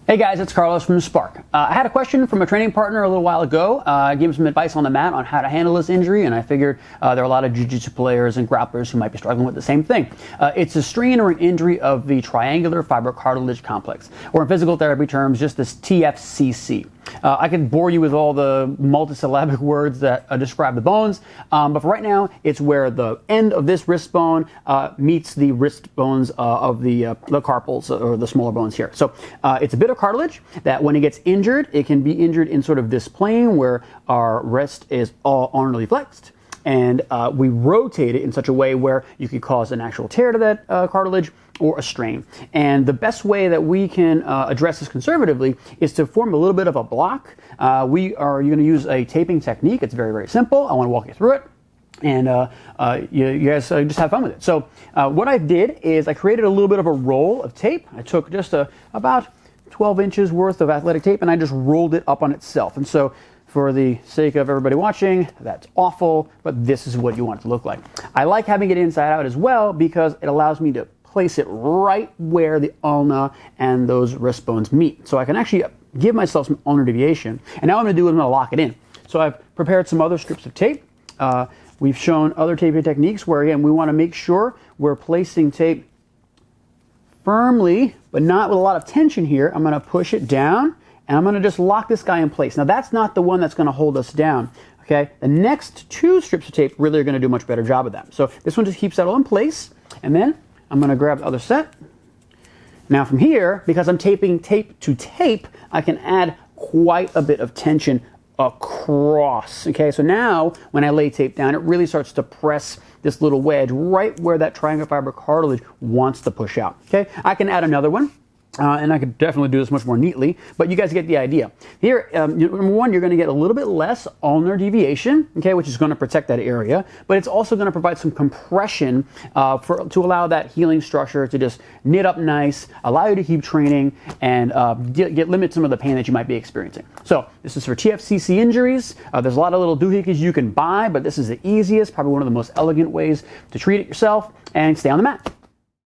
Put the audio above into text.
Hey guys, it's Carlos from Spark. I had a question from a training partner a little while ago. I gave him some advice on the mat on how to handle this injury, and I figured there are a lot of jiu-jitsu players and grapplers who might be struggling with the same thing. It's a strain or an injury of the triangular fibrocartilage complex, or in physical therapy terms, just this TFCC. I could bore you with all the multisyllabic words that describe the bones, but for right now, it's where the end of this wrist bone meets the wrist bones of the carpals, or the smaller bones here. So it's a bit of cartilage that when it gets injured, it can be injured in sort of this plane where our wrist is all ulnarly flexed, and we rotate it in such a way where you could cause an actual tear to that cartilage or a strain. And the best way that we can address this conservatively is to form a little bit of a block. You're going to use a taping technique. It's very, very simple. I want to walk you through it, and you guys just have fun with it. So what I did is I created a little bit of a roll of tape. I took just about 12 inches worth of athletic tape, and I just rolled it up on itself. And so for the sake of everybody watching, that's awful, but this is what you want it to look like. I like having it inside out as well because it allows me to place it right where the ulna and those wrist bones meet. So I can actually give myself some ulnar deviation. And now what I'm going to do is I'm going to lock it in. So I've prepared some other strips of tape. We've shown other taping techniques where, again, we want to make sure we're placing tape firmly, but not with a lot of tension here. I'm going to push it down, and I'm going to just lock this guy in place. Now, that's not the one that's going to hold us down. Okay, the next two strips of tape really are going to do a much better job of that. So this one just keeps that all in place, and then I'm going to grab the other set. Now from here, because I'm taping tape to tape, I can add quite a bit of tension across. Okay, so now when I lay tape down, it really starts to press this little wedge right where that triangular fiber cartilage wants to push out. Okay, I can add another one. And I could definitely do this much more neatly, but you guys get the idea. Here, number one, you're going to get a little bit less ulnar deviation, okay, which is going to protect that area, but it's also going to provide some compression to allow that healing structure to just knit up nice, allow you to keep training, and limit some of the pain that you might be experiencing. So this is for TFCC injuries. There's a lot of little doohickeys you can buy, but this is the easiest, probably one of the most elegant ways to treat it yourself and stay on the mat.